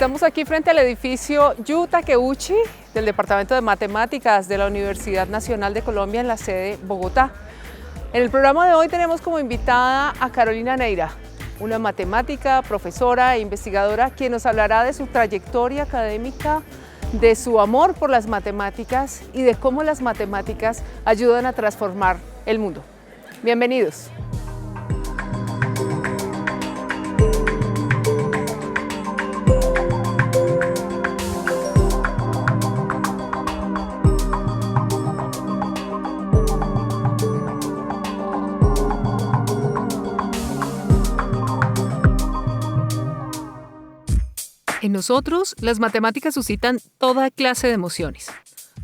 Estamos aquí frente al edificio Yu Takeuchi del Departamento de Matemáticas de la Universidad Nacional de Colombia en la sede Bogotá. En el programa de hoy tenemos como invitada a Carolina Neira, una matemática, profesora e investigadora, quien nos hablará de su trayectoria académica, de su amor por las matemáticas y de cómo las matemáticas ayudan a transformar el mundo. Bienvenidos. En nosotros, las matemáticas suscitan toda clase de emociones.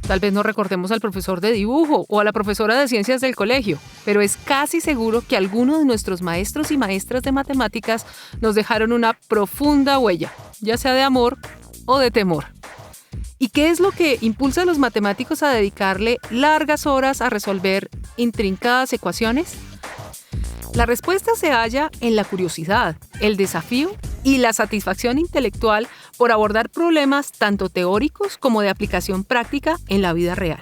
Tal vez no recordemos al profesor de dibujo o a la profesora de ciencias del colegio, pero es casi seguro que algunos de nuestros maestros y maestras de matemáticas nos dejaron una profunda huella, ya sea de amor o de temor. ¿Y qué es lo que impulsa a los matemáticos a dedicarle largas horas a resolver intrincadas ecuaciones? La respuesta se halla en la curiosidad, el desafío y la satisfacción intelectual por abordar problemas tanto teóricos como de aplicación práctica en la vida real.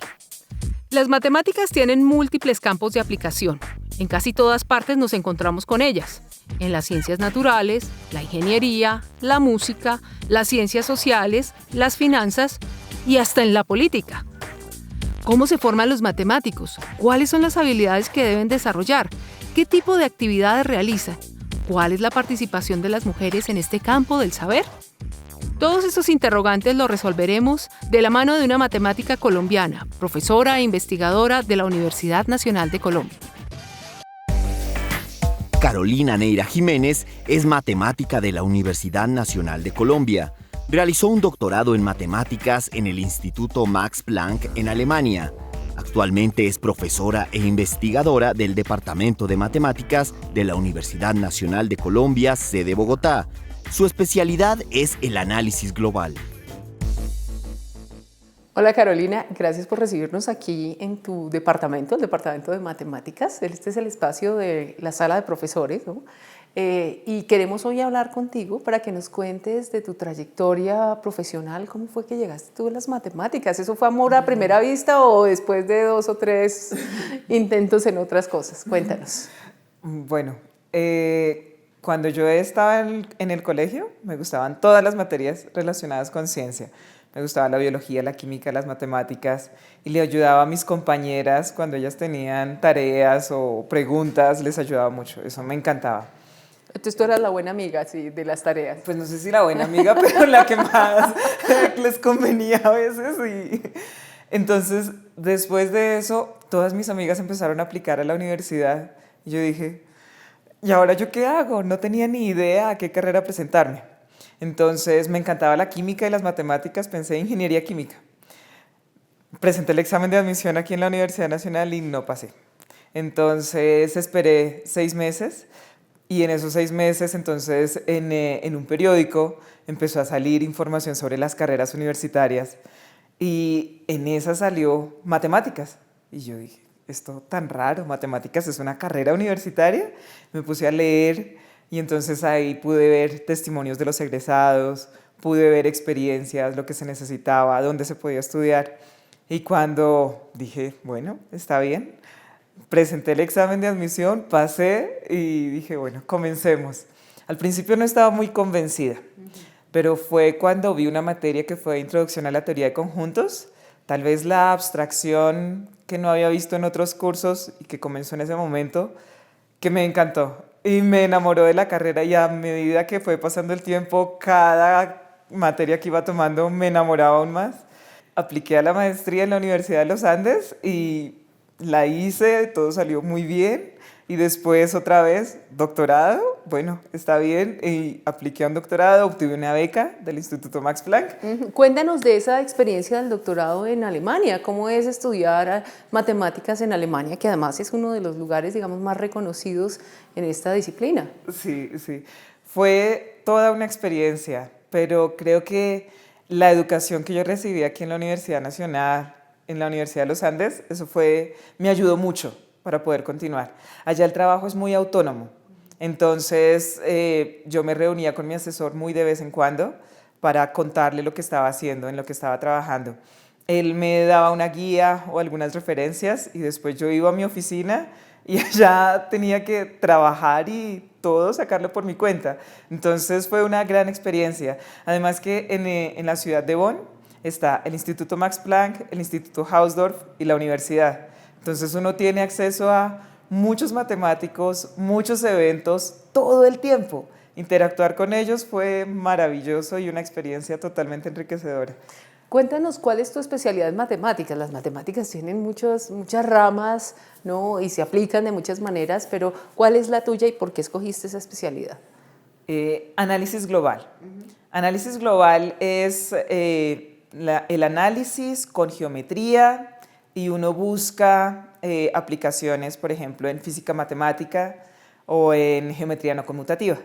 Las matemáticas tienen múltiples campos de aplicación. En casi todas partes nos encontramos con ellas. En las ciencias naturales, la ingeniería, la música, las ciencias sociales, las finanzas y hasta en la política. ¿Cómo se forman los matemáticos? ¿Cuáles son las habilidades que deben desarrollar? ¿Qué tipo de actividades realizan? ¿Cuál es la participación de las mujeres en este campo del saber? Todos estos interrogantes los resolveremos de la mano de una matemática colombiana, profesora e investigadora de la Universidad Nacional de Colombia. Carolina Neira Jiménez es matemática de la Universidad Nacional de Colombia. Realizó un doctorado en matemáticas en el Instituto Max Planck en Alemania. Actualmente es profesora e investigadora del Departamento de Matemáticas de la Universidad Nacional de Colombia, sede Bogotá. Su especialidad es el análisis global. Hola Carolina, gracias por recibirnos aquí en tu departamento, el Departamento de Matemáticas. Este es el espacio de la sala de profesores, ¿no? Y queremos hoy hablar contigo para que nos cuentes de tu trayectoria profesional. ¿Cómo fue que llegaste tú a las matemáticas? ¿Eso fue amor a primera vista o después de 2 o 3 intentos en otras cosas? Cuéntanos. Bueno, cuando yo estaba en el colegio me gustaban todas las materias relacionadas con ciencia. Me gustaba la biología, la química, las matemáticas y le ayudaba a mis compañeras cuando ellas tenían tareas o preguntas, les ayudaba mucho. Eso me encantaba. Entonces tú eras la buena amiga, sí, de las tareas. Pues no sé si la buena amiga, pero la que más les convenía a veces. Y entonces, después de eso, todas mis amigas empezaron a aplicar a la universidad. Y yo dije, ¿y ahora yo qué hago? No tenía ni idea a qué carrera presentarme. Entonces, me encantaba la química y las matemáticas, pensé en ingeniería química. Presenté el examen de admisión aquí en la Universidad Nacional y no pasé. Entonces, esperé 6 meses. Y en esos 6 meses, entonces, en un periódico empezó a salir información sobre las carreras universitarias y en esa salió matemáticas. Y yo dije, esto tan raro, matemáticas es una carrera universitaria. Me puse a leer y entonces ahí pude ver testimonios de los egresados, pude ver experiencias, lo que se necesitaba, dónde se podía estudiar. Y cuando dije, bueno, está bien, presenté el examen de admisión, pasé y dije, bueno, comencemos. Al principio no estaba muy convencida, pero fue cuando vi una materia que fue Introducción a la Teoría de Conjuntos, tal vez la abstracción que no había visto en otros cursos y que comenzó en ese momento, que me encantó y me enamoró de la carrera y a medida que fue pasando el tiempo, cada materia que iba tomando me enamoraba aún más. Apliqué a la maestría en la Universidad de los Andes y la hice, todo salió muy bien y después otra vez doctorado, bueno, está bien, y apliqué a un doctorado, obtuve una beca del Instituto Max Planck. Cuéntanos de esa experiencia del doctorado en Alemania, ¿cómo es estudiar matemáticas en Alemania, que además es uno de los lugares, digamos, más reconocidos en esta disciplina? Sí, fue toda una experiencia, pero creo que la educación que yo recibí aquí en la Universidad Nacional, en la Universidad de los Andes, eso me ayudó mucho para poder continuar. Allá el trabajo es muy autónomo, entonces yo me reunía con mi asesor muy de vez en cuando para contarle lo que estaba haciendo, en lo que estaba trabajando. Él me daba una guía o algunas referencias y después yo iba a mi oficina y allá tenía que trabajar y todo sacarlo por mi cuenta. Entonces fue una gran experiencia. Además que en la ciudad de Bonn está el Instituto Max Planck, el Instituto Hausdorff y la universidad. Entonces uno tiene acceso a muchos matemáticos, muchos eventos, todo el tiempo. Interactuar con ellos fue maravilloso y una experiencia totalmente enriquecedora. Cuéntanos cuál es tu especialidad en matemáticas. Las matemáticas tienen muchas ramas, ¿no? Y se aplican de muchas maneras, pero ¿cuál es la tuya y por qué escogiste esa especialidad? Análisis global. Análisis global es el análisis con geometría y uno busca aplicaciones, por ejemplo, en física matemática o en geometría no conmutativa.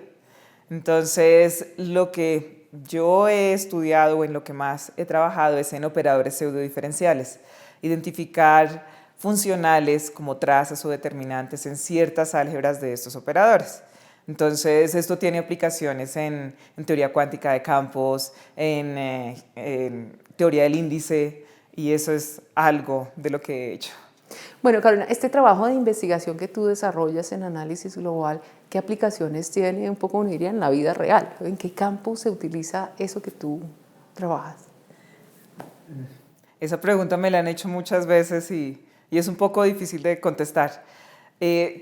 Entonces, lo que yo he estudiado o en lo que más he trabajado es en operadores pseudodiferenciales, identificar funcionales como trazas o determinantes en ciertas álgebras de estos operadores. Entonces, esto tiene aplicaciones en teoría cuántica de campos, en teoría del índice, y eso es algo de lo que he hecho. Bueno, Carolina, este trabajo de investigación que tú desarrollas en análisis global, ¿qué aplicaciones tiene un poco, uno diría, en la vida real? ¿En qué campo se utiliza eso que tú trabajas? Esa pregunta me la han hecho muchas veces y es un poco difícil de contestar.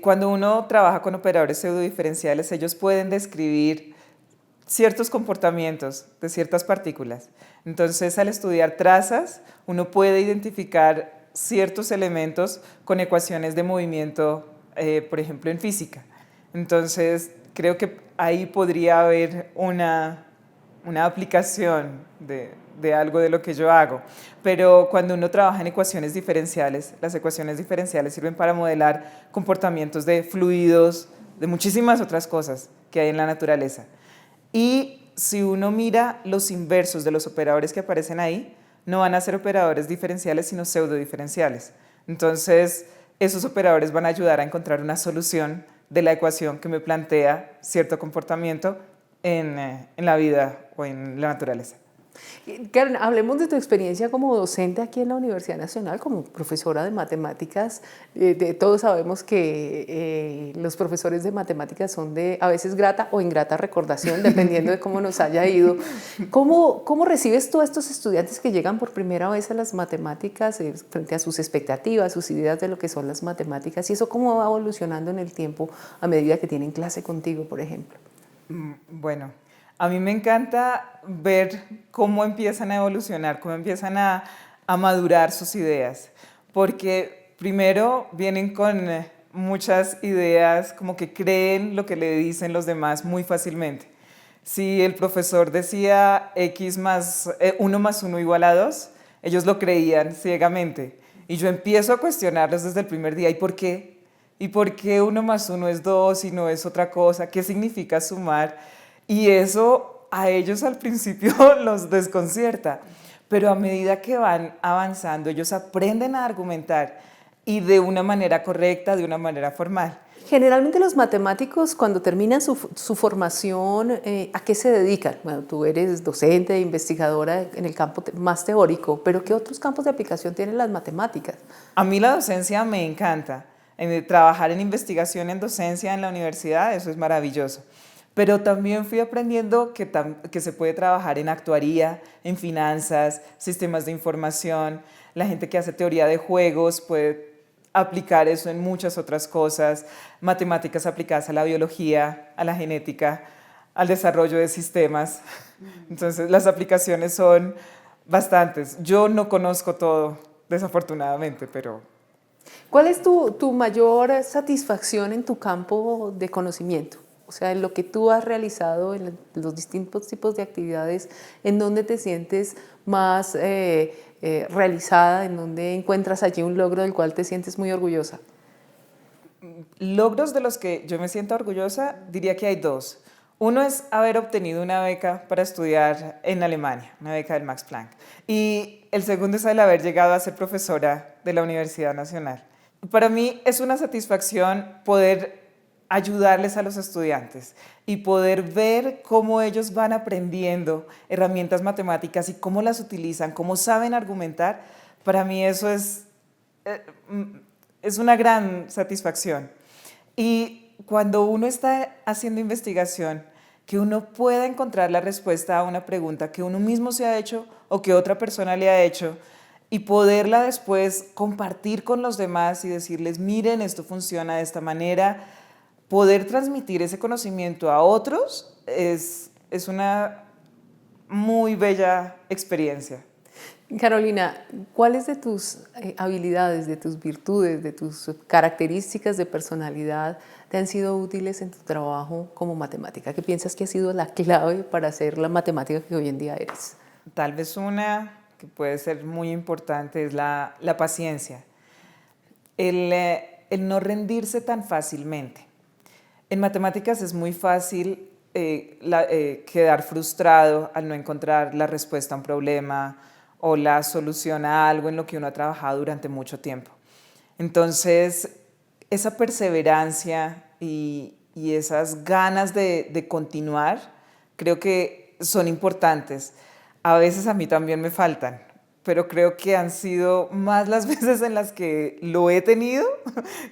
Cuando uno trabaja con operadores pseudodiferenciales, ellos pueden describir ciertos comportamientos de ciertas partículas. Entonces, al estudiar trazas, uno puede identificar ciertos elementos con ecuaciones de movimiento, por ejemplo, en física. Entonces, creo que ahí podría haber una aplicación de algo de lo que yo hago. Pero cuando uno trabaja en ecuaciones diferenciales, las ecuaciones diferenciales sirven para modelar comportamientos de fluidos, de muchísimas otras cosas que hay en la naturaleza. Y si uno mira los inversos de los operadores que aparecen ahí, no van a ser operadores diferenciales, sino pseudodiferenciales. Entonces, esos operadores van a ayudar a encontrar una solución de la ecuación que me plantea cierto comportamiento en la vida o en la naturaleza. Karen, hablemos de tu experiencia como docente aquí en la Universidad Nacional, como profesora de matemáticas. Todos sabemos que los profesores de matemáticas son de a veces grata o ingrata recordación, dependiendo de cómo nos haya ido. ¿Cómo recibes tú a estos estudiantes que llegan por primera vez a las matemáticas frente a sus expectativas, sus ideas de lo que son las matemáticas? ¿Y eso cómo va evolucionando en el tiempo a medida que tienen clase contigo, por ejemplo? Bueno, a mí me encanta ver cómo empiezan a evolucionar, cómo empiezan a madurar sus ideas, porque primero vienen con muchas ideas, como que creen lo que le dicen los demás muy fácilmente. Si el profesor decía uno más uno igual a 2, ellos lo creían ciegamente. Y yo empiezo a cuestionarlos desde el primer día, ¿y por qué? ¿Y por qué 1 más 1 es 2 y no es otra cosa? ¿Qué significa sumar? Y eso a ellos al principio los desconcierta, pero a medida que van avanzando, ellos aprenden a argumentar y de una manera correcta, de una manera formal. Generalmente los matemáticos cuando terminan su formación, ¿a qué se dedican? Bueno, tú eres docente, investigadora en el campo más teórico, pero ¿qué otros campos de aplicación tienen las matemáticas? A mí la docencia me encanta. Trabajar en investigación en docencia en la universidad, eso es maravilloso. Pero también fui aprendiendo que se puede trabajar en actuaría, en finanzas, sistemas de información. La gente que hace teoría de juegos puede aplicar eso en muchas otras cosas. Matemáticas aplicadas a la biología, a la genética, al desarrollo de sistemas. Entonces, las aplicaciones son bastantes. Yo no conozco todo, desafortunadamente, pero... ¿Cuál es tu mayor satisfacción en tu campo de conocimiento? O sea, en lo que tú has realizado en los distintos tipos de actividades, ¿en dónde te sientes más realizada? ¿En dónde encuentras allí un logro del cual te sientes muy orgullosa? Logros de los que yo me siento orgullosa, diría que hay 2. Uno es haber obtenido una beca para estudiar en Alemania, una beca del Max Planck. Y el segundo es el haber llegado a ser profesora de la Universidad Nacional. Para mí es una satisfacción poder ayudarles a los estudiantes y poder ver cómo ellos van aprendiendo herramientas matemáticas y cómo las utilizan, cómo saben argumentar, para mí eso es una gran satisfacción. Y cuando uno está haciendo investigación, que uno pueda encontrar la respuesta a una pregunta que uno mismo se ha hecho o que otra persona le ha hecho, y poderla después compartir con los demás y decirles, miren, esto funciona de esta manera, poder transmitir ese conocimiento a otros es una muy bella experiencia. Carolina, ¿cuáles de tus habilidades, de tus virtudes, de tus características de personalidad te han sido útiles en tu trabajo como matemática? ¿Qué piensas que ha sido la clave para ser la matemática que hoy en día eres? Tal vez una que puede ser muy importante es la paciencia, el no rendirse tan fácilmente. En matemáticas es muy fácil quedar frustrado al no encontrar la respuesta a un problema o la solución a algo en lo que uno ha trabajado durante mucho tiempo. Entonces, esa perseverancia y esas ganas de continuar creo que son importantes. A veces a mí también me faltan, pero creo que han sido más las veces en las que lo he tenido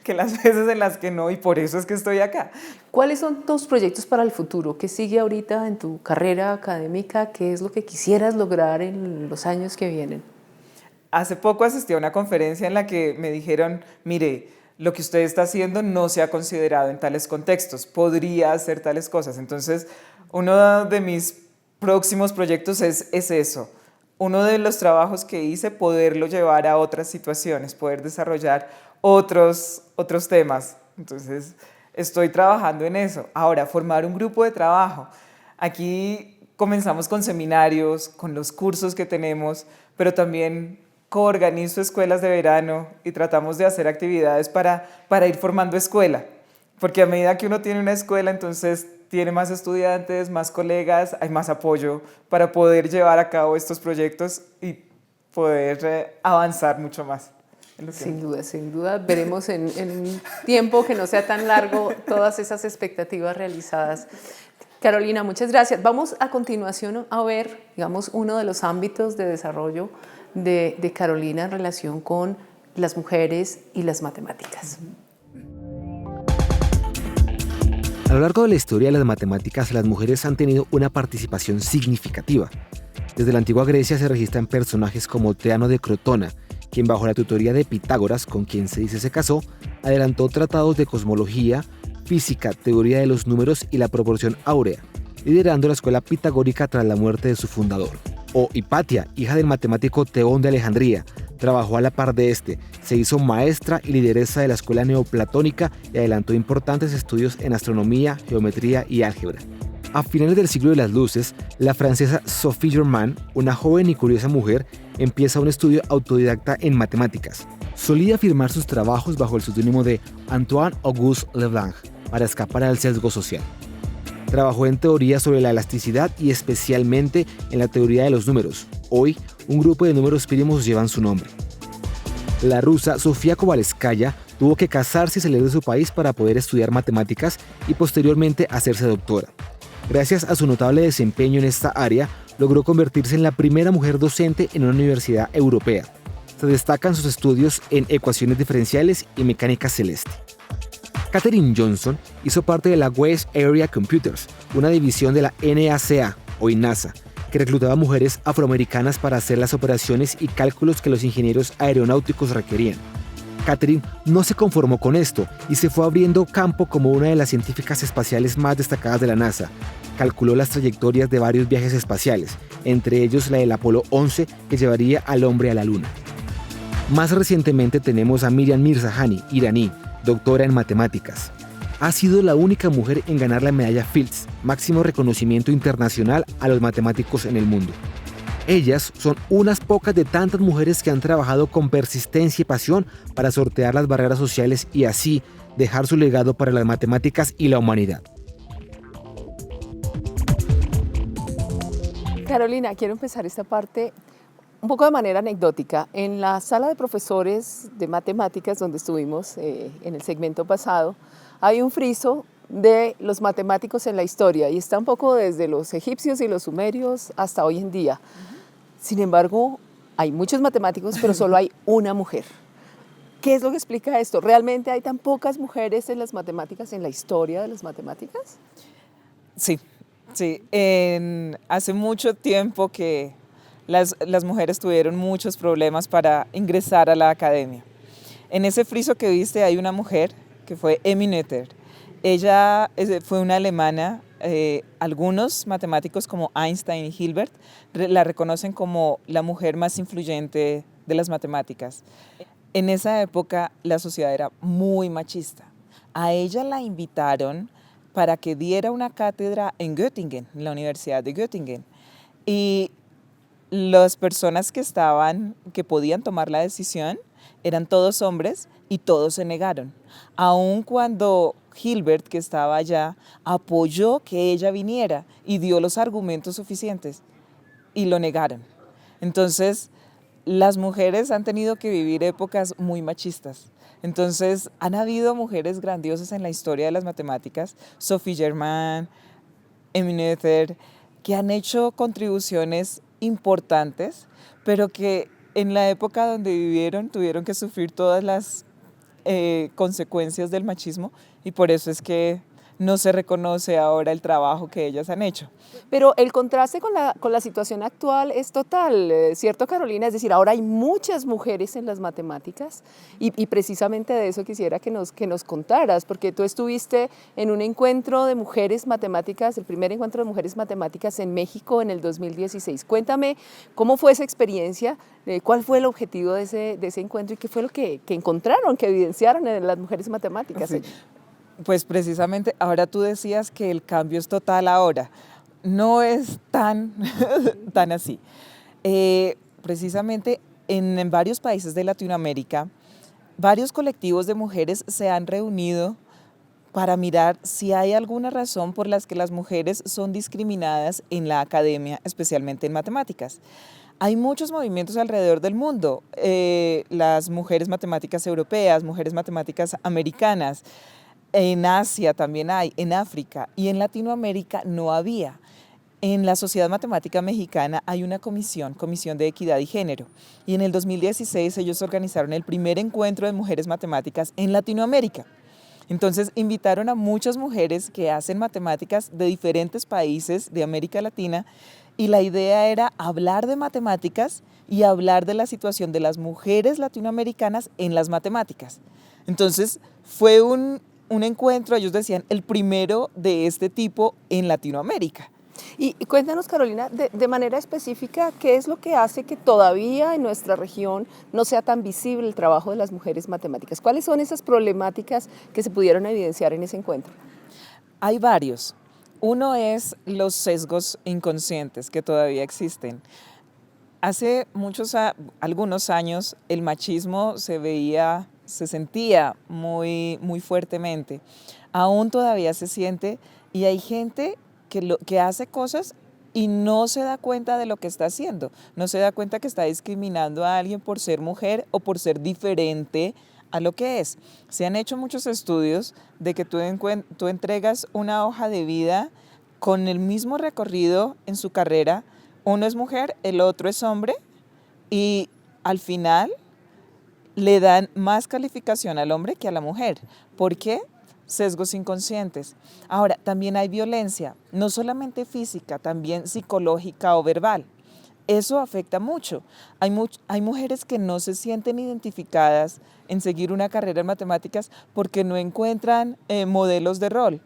que las veces en las que no, y por eso es que estoy acá. ¿Cuáles son tus proyectos para el futuro? ¿Qué sigue ahorita en tu carrera académica? ¿Qué es lo que quisieras lograr en los años que vienen? Hace poco asistí a una conferencia en la que me dijeron, mire, lo que usted está haciendo no se ha considerado en tales contextos, podría hacer tales cosas. Entonces, uno de mis próximos proyectos es eso. Uno de los trabajos que hice, poderlo llevar a otras situaciones, poder desarrollar otros temas. Entonces, estoy trabajando en eso. Ahora, formar un grupo de trabajo. Aquí comenzamos con seminarios, con los cursos que tenemos, pero también coorganizo escuelas de verano y tratamos de hacer actividades para ir formando escuela. Porque a medida que uno tiene una escuela, entonces tiene más estudiantes, más colegas, hay más apoyo para poder llevar a cabo estos proyectos y poder avanzar mucho más. Sin duda. Veremos en un tiempo que no sea tan largo todas esas expectativas realizadas. Carolina, muchas gracias. Vamos a continuación a ver, digamos, uno de los ámbitos de desarrollo de Carolina en relación con las mujeres y las matemáticas. A lo largo de la historia de las matemáticas, las mujeres han tenido una participación significativa. Desde la antigua Grecia se registran personajes como Teano de Crotona, quien bajo la tutoría de Pitágoras, con quien se dice se casó, adelantó tratados de cosmología, física, teoría de los números y la proporción áurea, liderando la escuela pitagórica tras la muerte de su fundador. O Hipatia, hija del matemático Teón de Alejandría, trabajó a la par de este, se hizo maestra y lideresa de la escuela neoplatónica y adelantó importantes estudios en astronomía, geometría y álgebra. A finales del siglo de las luces, la francesa Sophie Germain, una joven y curiosa mujer, empieza un estudio autodidacta en matemáticas. Solía firmar sus trabajos bajo el seudónimo de Antoine-Auguste Leblanc para escapar al sesgo social. Trabajó en teoría sobre la elasticidad y especialmente en la teoría de los números. Hoy, un grupo de números primos llevan su nombre. La rusa Sofía Kovalevskaya tuvo que casarse y salir de su país para poder estudiar matemáticas y posteriormente hacerse doctora. Gracias a su notable desempeño en esta área, logró convertirse en la primera mujer docente en una universidad europea. Se destacan sus estudios en ecuaciones diferenciales y mecánica celeste. Katherine Johnson hizo parte de la West Area Computers, una división de la NACA, hoy NASA, que reclutaba mujeres afroamericanas para hacer las operaciones y cálculos que los ingenieros aeronáuticos requerían. Katherine no se conformó con esto y se fue abriendo campo como una de las científicas espaciales más destacadas de la NASA. Calculó las trayectorias de varios viajes espaciales, entre ellos la del Apolo 11, que llevaría al hombre a la Luna. Más recientemente tenemos a Miriam Mirzakhani, iraní, doctora en matemáticas. Ha sido la única mujer en ganar la medalla Fields, máximo reconocimiento internacional a los matemáticos en el mundo. Ellas son unas pocas de tantas mujeres que han trabajado con persistencia y pasión para sortear las barreras sociales y así dejar su legado para las matemáticas y la humanidad. Carolina, quiero empezar esta parte Un poco de manera anecdótica, en la sala de profesores de matemáticas donde estuvimos en el segmento pasado, hay un friso de los matemáticos en la historia y está un poco desde los egipcios y los sumerios hasta hoy en día. Sin embargo, hay muchos matemáticos, pero solo hay una mujer. ¿Qué es lo que explica esto? ¿Realmente hay tan pocas mujeres en las matemáticas, en la historia de las matemáticas? Sí, sí. Hace mucho tiempo que las mujeres tuvieron muchos problemas para ingresar a la academia. En ese friso que viste hay una mujer que fue Emmy Noether. Ella fue una alemana. Algunos matemáticos como Einstein y Hilbert la reconocen como la mujer más influyente de las matemáticas. En esa época la sociedad era muy machista. A ella la invitaron para que diera una cátedra en Göttingen, en la Universidad de Göttingen. Y las personas que podían tomar la decisión eran todos hombres y todos se negaron. Aun cuando Hilbert, que estaba allá, apoyó que ella viniera y dio los argumentos suficientes y lo negaron. Entonces, las mujeres han tenido que vivir épocas muy machistas. Entonces, han habido mujeres grandiosas en la historia de las matemáticas, Sophie Germain, Emmy Noether, que han hecho contribuciones importantes, pero que en la época donde vivieron tuvieron que sufrir todas las consecuencias del machismo y por eso es que no se reconoce ahora el trabajo que ellas han hecho. Pero el contraste con la situación actual es total, ¿cierto, Carolina? Es decir, ahora hay muchas mujeres en las matemáticas y precisamente de eso quisiera que nos contaras, porque tú estuviste en un encuentro de mujeres matemáticas, el primer encuentro de mujeres matemáticas en México en el 2016. Cuéntame cómo fue esa experiencia, cuál fue el objetivo de ese encuentro y qué fue lo que encontraron, que evidenciaron en las mujeres matemáticas. Sí. Pues precisamente ahora tú decías que el cambio es total ahora. No es tan así. Precisamente en varios países de Latinoamérica, varios colectivos de mujeres se han reunido para mirar si hay alguna razón por las que las mujeres son discriminadas en la academia, especialmente en matemáticas. Hay muchos movimientos alrededor del mundo, las mujeres matemáticas europeas, mujeres matemáticas americanas, en Asia también hay, en África y en Latinoamérica no había. En la Sociedad Matemática Mexicana hay una comisión de equidad y género y en el 2016 ellos organizaron el primer encuentro de mujeres matemáticas en Latinoamérica. Entonces invitaron a muchas mujeres que hacen matemáticas de diferentes países de América Latina y la idea era hablar de matemáticas y hablar de la situación de las mujeres latinoamericanas en las matemáticas. Entonces fue un encuentro, ellos decían, el primero de este tipo en Latinoamérica. Y cuéntanos, Carolina, de manera específica, ¿qué es lo que hace que todavía en nuestra región no sea tan visible el trabajo de las mujeres matemáticas? ¿Cuáles son esas problemáticas que se pudieron evidenciar en ese encuentro? Hay varios. Uno es los sesgos inconscientes que todavía existen. Hace algunos años el machismo se sentía muy, muy fuertemente. Aún todavía se siente y hay gente que hace cosas y no se da cuenta de lo que está haciendo. No se da cuenta que está discriminando a alguien por ser mujer o por ser diferente a lo que es. Se han hecho muchos estudios de que tú entregas una hoja de vida con el mismo recorrido en su carrera. Uno es mujer, el otro es hombre y al final le dan más calificación al hombre que a la mujer. ¿Por qué? Sesgos inconscientes. Ahora, también hay violencia, no solamente física, también psicológica o verbal. Eso afecta mucho. Hay mujeres que no se sienten identificadas en seguir una carrera en matemáticas porque no encuentran modelos de rol.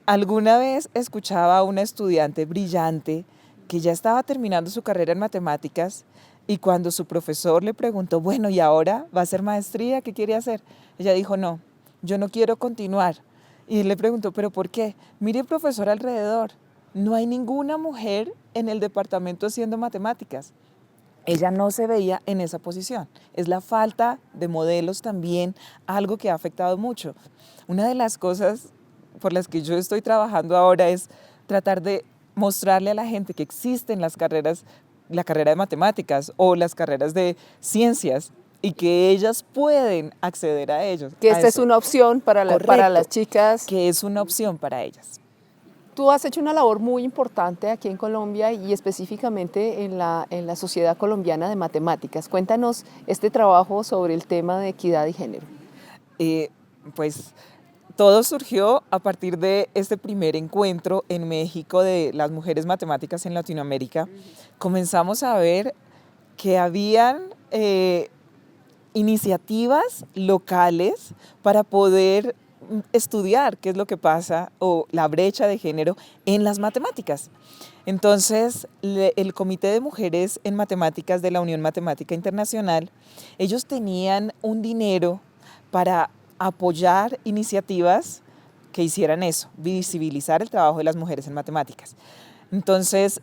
Alguna vez escuchaba a una estudiante brillante que ya estaba terminando su carrera en matemáticas y cuando su profesor le preguntó, bueno, ¿y ahora va a hacer maestría? ¿Qué quiere hacer? Ella dijo, no, yo no quiero continuar. Y él le preguntó, ¿pero por qué? Mire, profesor, alrededor, no hay ninguna mujer en el departamento haciendo matemáticas. Ella no se veía en esa posición. Es la falta de modelos también algo que ha afectado mucho. Una de las cosas por las que yo estoy trabajando ahora es tratar de mostrarle a la gente que existen las carreras la carrera de matemáticas o las carreras de ciencias y que ellas pueden acceder a ellos. Que esta es una opción para las chicas. Que es una opción para ellas. Tú has hecho una labor muy importante aquí en Colombia y específicamente en la Sociedad Colombiana de Matemáticas. Cuéntanos este trabajo sobre el tema de equidad y género. Pues todo surgió a partir de este primer encuentro en México de las mujeres matemáticas en Latinoamérica. Comenzamos a ver que habían iniciativas locales para poder estudiar qué es lo que pasa o la brecha de género en las matemáticas. Entonces, el Comité de Mujeres en Matemáticas de la Unión Matemática Internacional, ellos tenían un dinero para apoyar iniciativas que hicieran eso, visibilizar el trabajo de las mujeres en matemáticas. Entonces,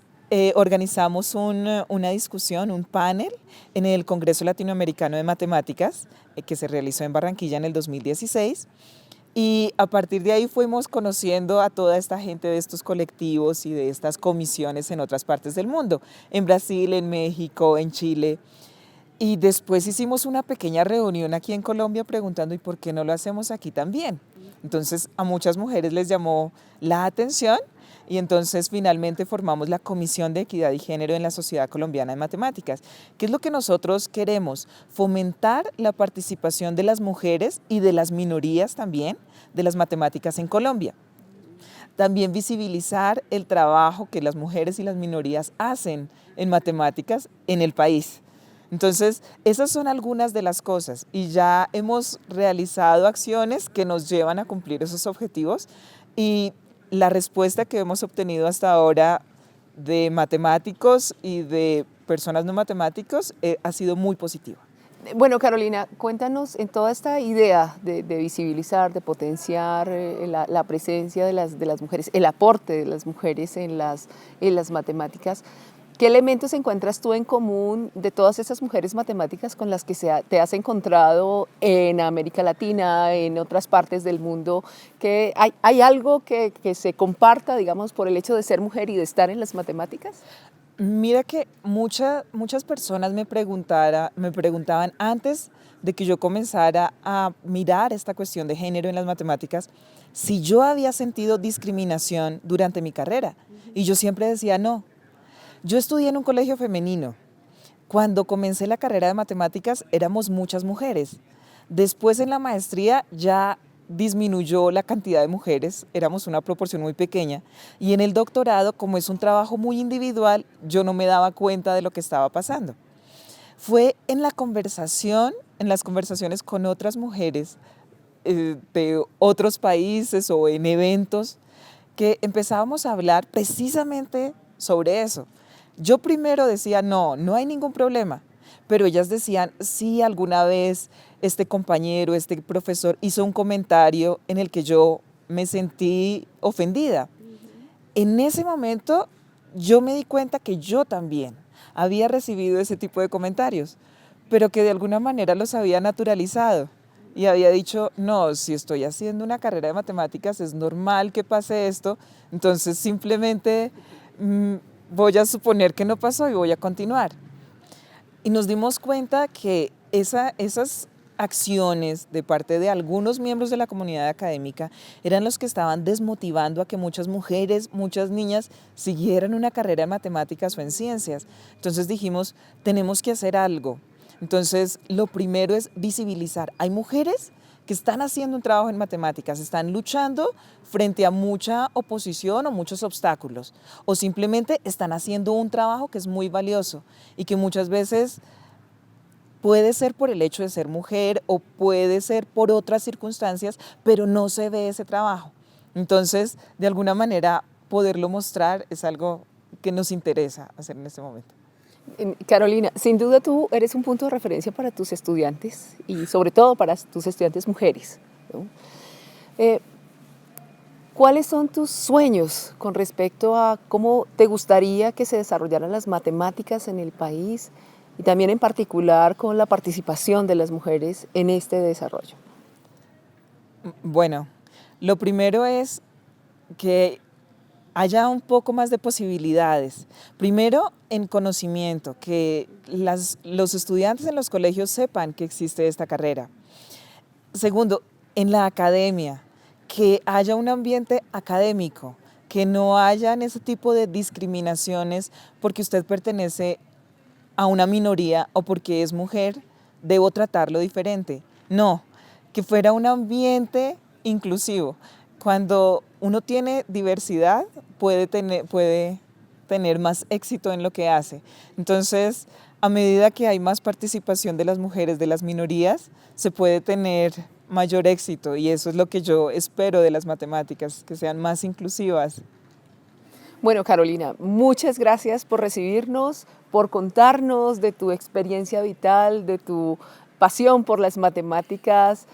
organizamos una discusión, un panel en el Congreso Latinoamericano de Matemáticas, que se realizó en Barranquilla en el 2016, y a partir de ahí fuimos conociendo a toda esta gente de estos colectivos y de estas comisiones en otras partes del mundo, en Brasil, en México, en Chile. Y después hicimos una pequeña reunión aquí en Colombia preguntando, ¿y por qué no lo hacemos aquí también? Entonces a muchas mujeres les llamó la atención y entonces finalmente formamos la Comisión de Equidad y Género en la Sociedad Colombiana de Matemáticas. ¿Qué es lo que nosotros queremos? Fomentar la participación de las mujeres y de las minorías también de las matemáticas en Colombia. También visibilizar el trabajo que las mujeres y las minorías hacen en matemáticas en el país. Entonces, esas son algunas de las cosas y ya hemos realizado acciones que nos llevan a cumplir esos objetivos y la respuesta que hemos obtenido hasta ahora de matemáticos y de personas no matemáticos ha sido muy positiva. Bueno, Carolina, cuéntanos en toda esta idea de visibilizar, de potenciar la presencia de las mujeres, el aporte de las mujeres en las matemáticas. ¿Qué elementos encuentras tú en común de todas esas mujeres matemáticas con las que te has encontrado en América Latina, en otras partes del mundo? ¿Que hay algo que se comparta, digamos, por el hecho de ser mujer y de estar en las matemáticas? Mira que muchas personas me preguntaban antes de que yo comenzara a mirar esta cuestión de género en las matemáticas, si yo había sentido discriminación durante mi carrera. Y yo siempre decía no. Yo estudié en un colegio femenino. Cuando comencé la carrera de matemáticas éramos muchas mujeres. Después en la maestría ya disminuyó la cantidad de mujeres, éramos una proporción muy pequeña. Y en el doctorado, como es un trabajo muy individual, yo no me daba cuenta de lo que estaba pasando. Fue en las conversaciones con otras mujeres de otros países o en eventos, que empezábamos a hablar precisamente sobre eso. Yo primero decía, no hay ningún problema, pero ellas decían, sí, alguna vez este compañero, este profesor hizo un comentario en el que yo me sentí ofendida. En ese momento yo me di cuenta que yo también había recibido ese tipo de comentarios, pero que de alguna manera los había naturalizado y había dicho, no, si estoy haciendo una carrera de matemáticas es normal que pase esto, entonces simplemente voy a suponer que no pasó y voy a continuar. Y nos dimos cuenta que esas acciones de parte de algunos miembros de la comunidad académica eran los que estaban desmotivando a que muchas mujeres, muchas niñas siguieran una carrera en matemáticas o en ciencias. Entonces dijimos, tenemos que hacer algo. Entonces, lo primero es visibilizar. Hay mujeres que están haciendo un trabajo en matemáticas, están luchando frente a mucha oposición o muchos obstáculos, o simplemente están haciendo un trabajo que es muy valioso y que muchas veces puede ser por el hecho de ser mujer o puede ser por otras circunstancias, pero no se ve ese trabajo. Entonces, de alguna manera, poderlo mostrar es algo que nos interesa hacer en este momento. Carolina, sin duda tú eres un punto de referencia para tus estudiantes y sobre todo para tus estudiantes mujeres, ¿no? ¿Cuáles son tus sueños con respecto a cómo te gustaría que se desarrollaran las matemáticas en el país y también en particular con la participación de las mujeres en este desarrollo? Bueno, lo primero es que haya un poco más de posibilidades. Primero, en conocimiento, que los estudiantes en los colegios sepan que existe esta carrera. Segundo, en la academia, que haya un ambiente académico, que no hayan ese tipo de discriminaciones porque usted pertenece a una minoría o porque es mujer, debo tratarlo diferente. No, que fuera un ambiente inclusivo. Cuando uno tiene diversidad, puede tener más éxito en lo que hace. Entonces, a medida que hay más participación de las mujeres, de las minorías, se puede tener mayor éxito, y eso es lo que yo espero de las matemáticas, que sean más inclusivas. Bueno, Carolina, muchas gracias por recibirnos, por contarnos de tu experiencia vital, de tu pasión por las matemáticas,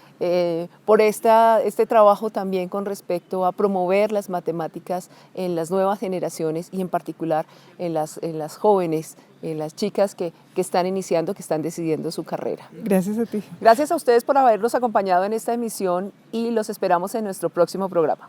por este trabajo también con respecto a promover las matemáticas en las nuevas generaciones y en particular en las jóvenes, en las chicas que están iniciando, que están decidiendo su carrera. Gracias a ti. Gracias a ustedes por habernos acompañado en esta emisión y los esperamos en nuestro próximo programa.